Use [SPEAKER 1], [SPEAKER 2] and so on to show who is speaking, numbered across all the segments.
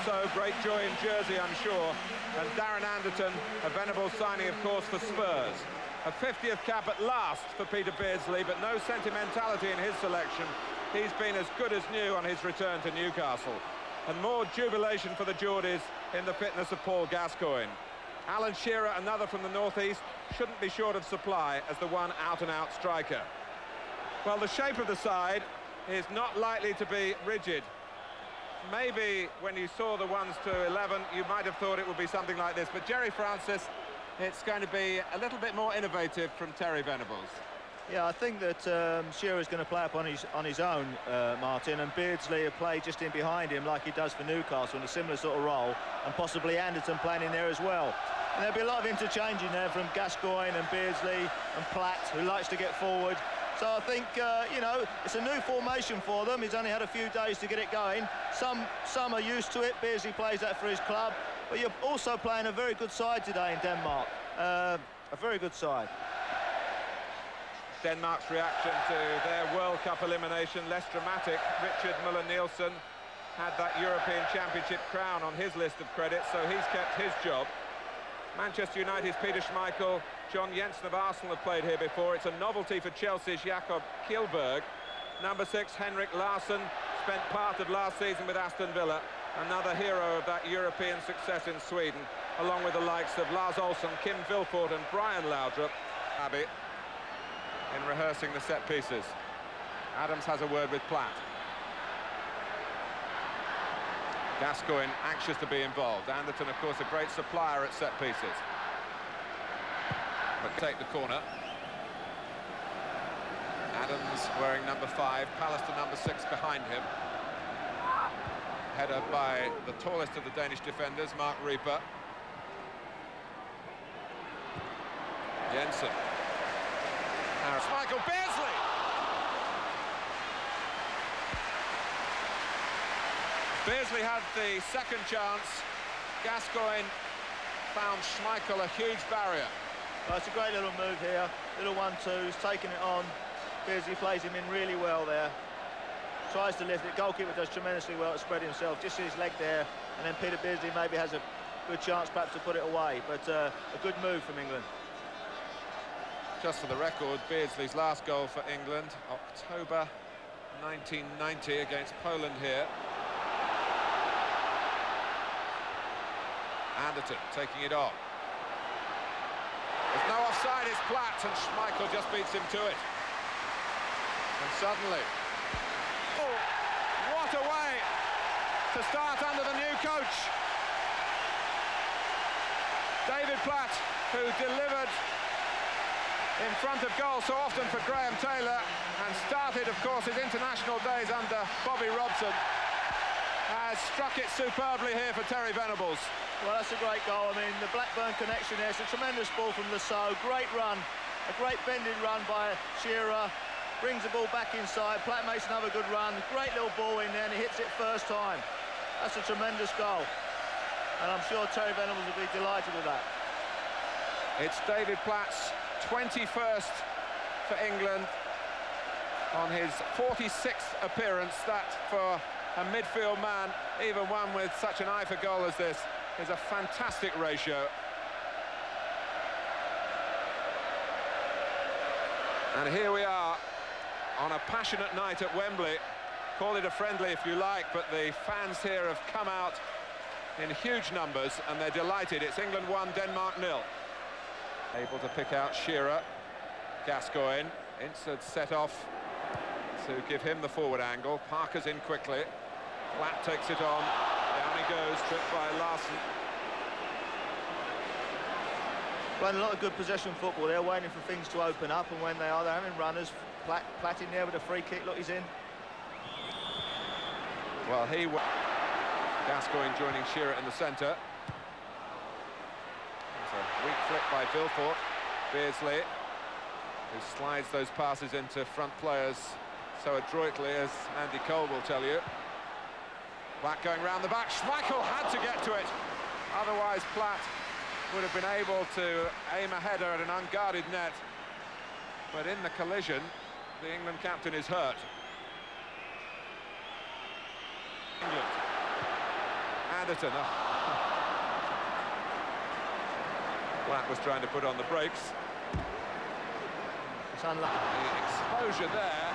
[SPEAKER 1] Saux, great joy in Jersey, I'm sure. And Darren Anderton, a Venables signing, of course, for Spurs. A 50th cap at last for Peter Beardsley, but no sentimentality in his selection. He's been as good as new on his return to Newcastle. And more jubilation for the Geordies in the fitness of Paul Gascoigne. Alan Shearer, another from the northeast, shouldn't be short of supply as the one out-and-out striker. Well, the shape of the side is not likely to be rigid. Maybe when you saw the 1s to 11, you might have thought it would be something like this. But Jerry Francis, it's going to be a little bit more innovative from Terry Venables.
[SPEAKER 2] Yeah, I think that Shearer's going to play up on his own, Martin, and Beardsley will play just in behind him like he does for Newcastle in a similar sort of role, and possibly Anderton playing in there as well. And there'll be a lot of interchanging there from Gascoigne and Beardsley and Platt, who likes to get forward. So I think, you know, it's a new formation for them. He's only had a few days to get it going. Some are used to it. Beardsley plays that for his club. But you're also playing a very good side today in Denmark. A very good side.
[SPEAKER 1] Denmark's reaction to their World Cup elimination, less dramatic. Richard Müller-Nielsen had that European Championship crown on his list of credits, so he's kept his job. Manchester United's Peter Schmeichel, John Jensen of Arsenal have played here before. It's a novelty for Chelsea's Jakob Kjellberg. Number 6, Henrik Larsson, spent part of last season with Aston Villa. Another hero of that European success in Sweden, along with the likes of Lars Olsen, Kim Vilfort and Brian Laudrup. Abbey in rehearsing the set pieces. Adams has a word with Platt. Gascoigne anxious to be involved. Anderton, of course, a great supplier at set pieces. But take the corner. Adams wearing number 5, Pallister number 6 behind him. Header by the tallest of the Danish defenders, Mark Rieper. Jensen. Michael Beardsley! Beardsley had the second chance. Gascoigne found Schmeichel a huge barrier.
[SPEAKER 2] Well, it's a great little move here. Little 1-2, he's taking it on. Beardsley plays him in really well there. Tries to lift it. Goalkeeper does tremendously well to spread himself. Just his leg there. And then Peter Beardsley maybe has a good chance perhaps to put it away. But a good move from England.
[SPEAKER 1] Just for the record, Beardsley's last goal for England, October 1990 against Poland here. Anderton taking it on. There's no offside, it's Platt, and Schmeichel just beats him to it. And suddenly, oh, what a way to start under the new coach. David Platt, who delivered in front of goal so often for Graham Taylor and started, of course, his international days under Bobby Robson, has struck it superbly here for Terry Venables.
[SPEAKER 2] Well, that's a great goal. I mean, the Blackburn connection there. It's a tremendous ball from Le Saux. Great run. A great bending run by Shearer. Brings the ball back inside. Platt makes another good run. Great little ball in there, and he hits it first time. That's a tremendous goal. And I'm sure Terry Venables will be delighted with that.
[SPEAKER 1] It's David Platt's 21st for England on his 46th appearance. That, for a midfield man, even one with such an eye for goal as this, is a fantastic ratio. And here we are on a passionate night at Wembley. Call it a friendly if you like, but the fans here have come out in huge numbers and they're delighted. It's England 1, Denmark 0. Able to pick out Shearer. Gascoigne, inside set off to give him the forward angle. Parker's in quickly. Platt takes it on. Down he goes, tripped by Larsson.
[SPEAKER 2] Playing a lot of good possession football. They're waiting for things to open up, and when they are, they're having runners. Platt in there with a free kick. Look, he's in.
[SPEAKER 1] Well, Gascoigne joining Shearer in the centre. It's a weak flick by Vilfort. Beardsley, who slides those passes into front players so adroitly, as Andy Cole will tell you. Platt going round the back. Schmeichel had to get to it. Otherwise, Platt would have been able to aim a header at an unguarded net. But in the collision, the England captain is hurt. England. Anderton. Oh. Platt was trying to put on the brakes.
[SPEAKER 2] It's unlucky.
[SPEAKER 1] The exposure there.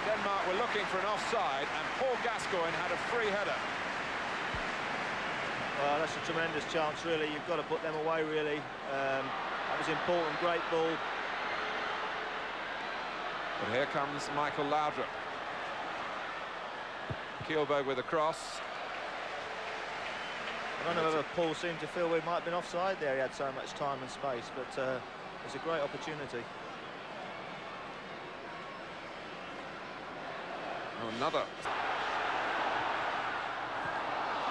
[SPEAKER 1] Denmark were looking for an offside, and Paul Gascoigne had a free header.
[SPEAKER 2] Well, that's a tremendous chance, really. You've got to put them away, really. That was important, great ball.
[SPEAKER 1] But here comes Michael Laudrup. Kielberg with a cross.
[SPEAKER 2] I don't know whether Paul seemed to feel we might have been offside there. He had so much time and space, but it was a great opportunity.
[SPEAKER 1] Oh, another.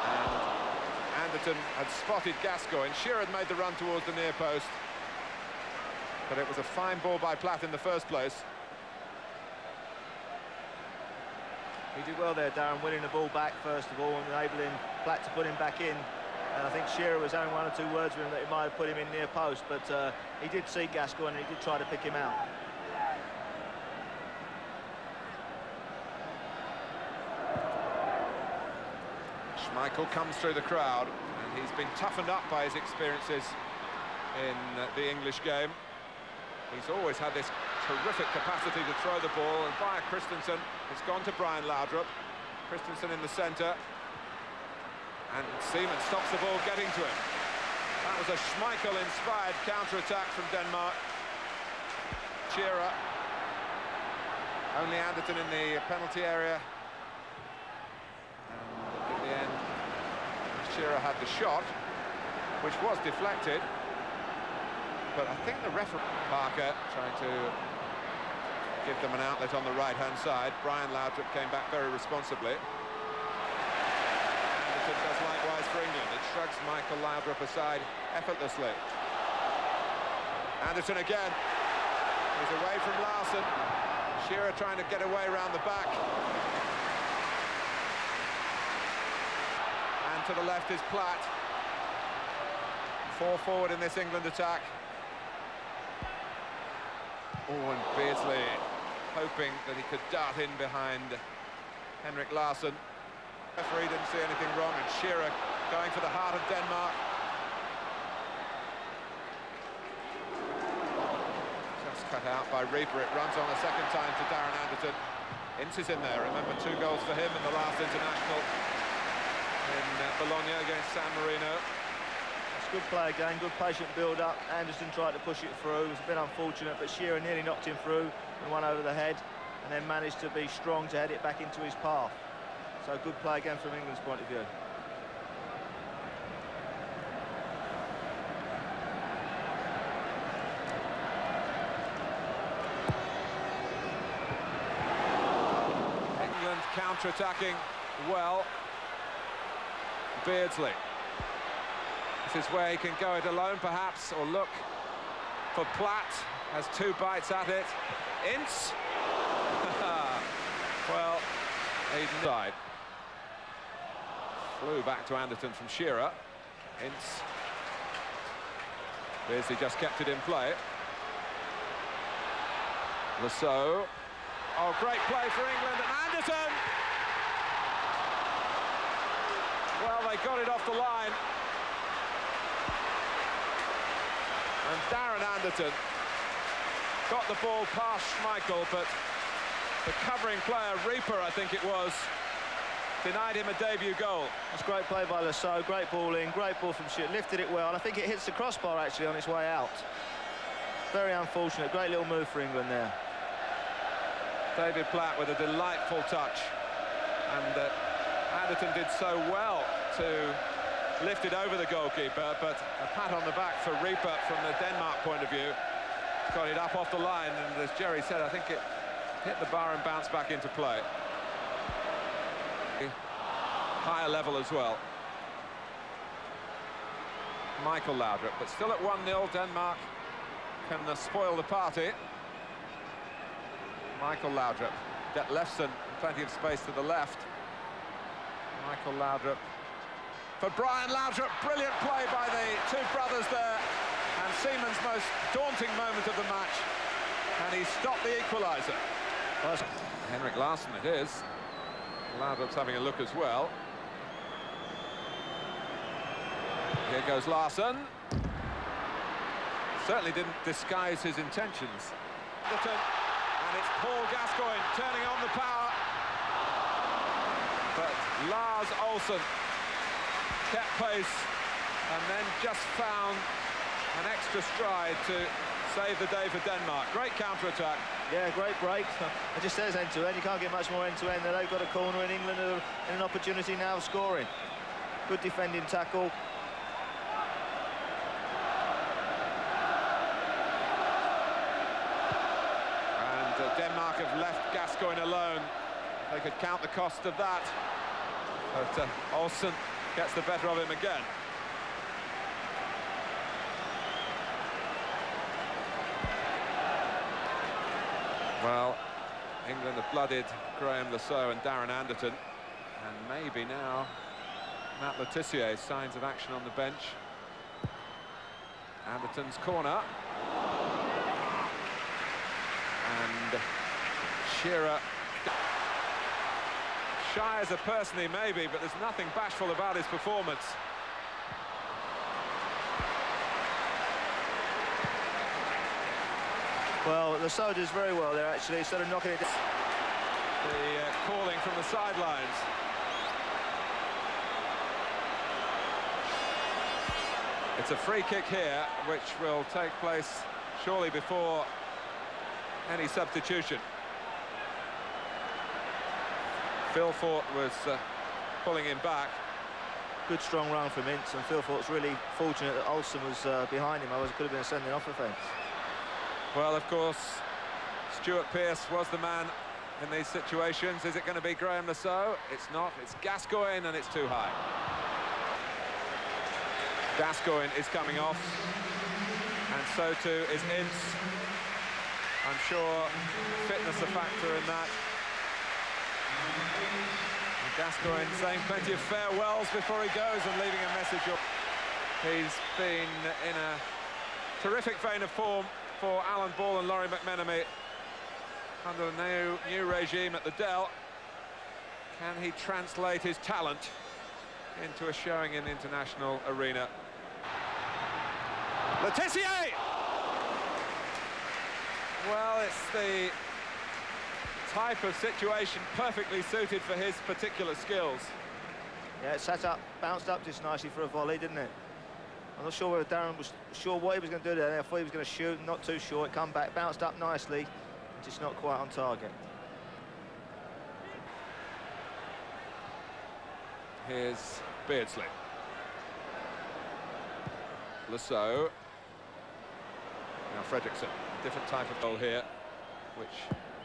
[SPEAKER 1] And Anderton had spotted Gascoigne. Shearer had made the run towards the near post. But it was a fine ball by Platt in the first place.
[SPEAKER 2] He did well there, Darren, winning the ball back first of all and enabling Platt to put him back in. And I think Shearer was having one or two words with him that he might have put him in near post, but he did see Gascoigne and he did try to pick him out.
[SPEAKER 1] Schmeichel comes through the crowd, and he's been toughened up by his experiences in the English game. He's always had this terrific capacity to throw the ball, and via Christensen, it's gone to Brian Laudrup. Christensen in the centre, and Seaman stops the ball getting to him. That was a Schmeichel-inspired counter-attack from Denmark. Shearer. Only Anderton in the penalty area. And in the end, Shearer had the shot, which was deflected. But I think the referee, Parker, trying to give them an outlet on the right-hand side. Brian Laudrup came back very responsibly. Anderton does likewise for England. It shrugs Michael Laudrup aside effortlessly. Anderton again. He's away from Larson. Shearer trying to get away round the back. And to the left is Platt. 4 forward in this England attack. Oh, and Beardsley hoping that he could dart in behind Henrik Larsson. Referee didn't see anything wrong, and Shearer going for the heart of Denmark. Just cut out by Reaper. It runs on a second time to Darren Anderton. Ince is in there. Remember, 2 goals for him in the last international in Bologna against San Marino.
[SPEAKER 2] Good play again, good patient build-up. Anderton tried to push it through. It was a bit unfortunate, but Shearer nearly knocked him through and won over the head, and then managed to be strong to head it back into his path. So good play again from England's point of view.
[SPEAKER 1] England counter-attacking well. Beardsley. This is where he can go it alone, perhaps, or look for Platt. Has 2 bites at it. Ince. Well, he died. Flew back to Anderton from Shearer. Ince. Beardsley just kept it in play. Le Saux. Oh, great play for England, and Anderton! Well, they got it off the line. And Darren Anderton got the ball past Schmeichel, but the covering player, Reaper, I think it was, denied him a debut goal.
[SPEAKER 2] It's great play by Le Saux, great ball in, great ball from Shearer, lifted it well, and I think it hits the crossbar actually on its way out. Very unfortunate, great little move for England there.
[SPEAKER 1] David Platt with a delightful touch, and Anderton did so well to lift it over the goalkeeper, but a pat on the back for Reaper from the Denmark point of view. Got it up off the line, and as Jerry said, I think it hit the bar and bounced back into play. Higher level as well. Michael Laudrup, but still at 1-0, Denmark can spoil the party. Michael Laudrup, Det Lefsen, plenty of space to the left. Michael Laudrup for Brian Laudrup, brilliant play by the 2 brothers there, and Seaman's most daunting moment of the match, and he stopped the equaliser. Henrik Larsson it is. Laudrup's having a look as well. Away goes Larsson. Certainly didn't disguise his intentions. And it's Paul Gascoigne turning on the power. But Lars Olsen kept pace and then just found an extra stride to save the day for Denmark. Great counter-attack.
[SPEAKER 2] Yeah, great break. It just says end-to-end. You can't get much more end-to-end. They've got a corner in England and an opportunity now of scoring. Good defending tackle.
[SPEAKER 1] And Denmark have left Gascoigne alone. They could count the cost of that. But Olsen gets the better of him again. Well, England have blooded Graeme Le Saux and Darren Anderton, and maybe now Matt Le Tissier, signs of action on the bench. Anderton's corner. And Shearer, shy as a person he may be, but there's nothing bashful about his performance.
[SPEAKER 2] Well, Le Saux does very well there, actually, sort of knocking it down.
[SPEAKER 1] The calling from the sidelines. It's a free kick here, which will take place surely before any substitution. Philfort was pulling him back.
[SPEAKER 2] Good strong run from Ince, and Philfort's really fortunate that Olsen was behind him. Otherwise it could have been a sending off offence.
[SPEAKER 1] Well, of course, Stuart Pearce was the man in these situations. Is it going to be Graeme Le Saux? It's not. It's Gascoigne, and it's too high. Gascoigne is coming off, and so too is Ince. I'm sure fitness a factor in that. And Gascoigne saying plenty of farewells before he goes and leaving a message. He's been in a terrific vein of form for Alan Ball and Laurie McMenemy under the new regime at the Dell. Can he translate his talent into a showing in the international arena? Le Tissier! Well, it's the type of situation perfectly suited for his particular skills.
[SPEAKER 2] Yeah, it sat up, bounced up just nicely for a volley, didn't it? I'm not sure whether Darren was sure what he was going to do there. I thought he was going to shoot, not too sure. It come back, bounced up nicely, just not quite on target.
[SPEAKER 1] Here's Beardsley. Le Saux. Now Fredriksson, different type of goal here, which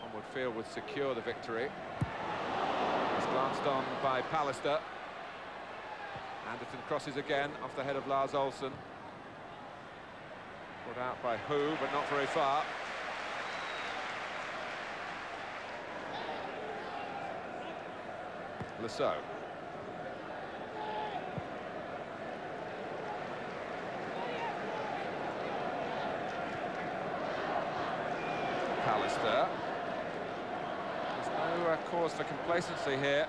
[SPEAKER 1] one would feel would secure the victory. It's glanced on by Pallister. Anderton crosses again off the head of Lars Olsen. Put out by Hu, but not very far. Le Saux. Pallister. There's no cause for complacency here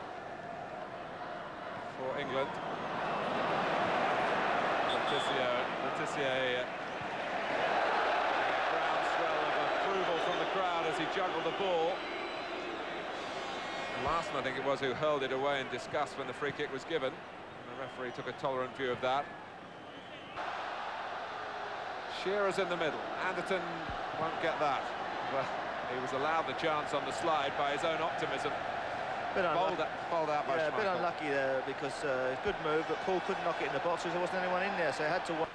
[SPEAKER 1] for England. Letitia, groundswell of approval from the crowd as he juggled the ball. Larson, I think it was, who hurled it away in disgust when the free kick was given. And the referee took a tolerant view of that. Shearer's in the middle. Anderton won't get that. Well, he was allowed the chance on the slide by his own optimism. Bowled out by
[SPEAKER 2] yeah, a bit
[SPEAKER 1] Schmeichel.
[SPEAKER 2] unlucky there because good move, but Paul couldn't knock it in the box because there wasn't anyone in there, so he had to.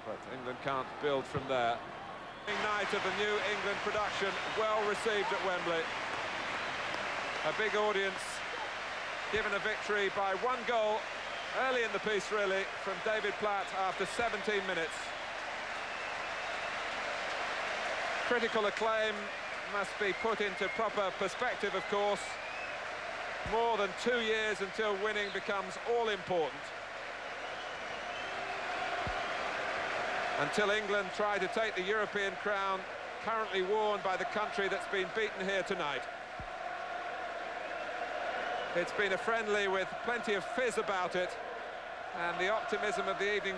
[SPEAKER 1] But England can't build from there. Night of the new England production, well received at Wembley. A big audience given a victory by one goal early in the piece, really, from David Platt after 17 minutes. Critical acclaim must be put into proper perspective, of course. More than 2 years until winning becomes all important. Until England try to take the European crown, currently worn by the country that's been beaten here tonight. It's been a friendly with plenty of fizz about it, And the optimism of the evening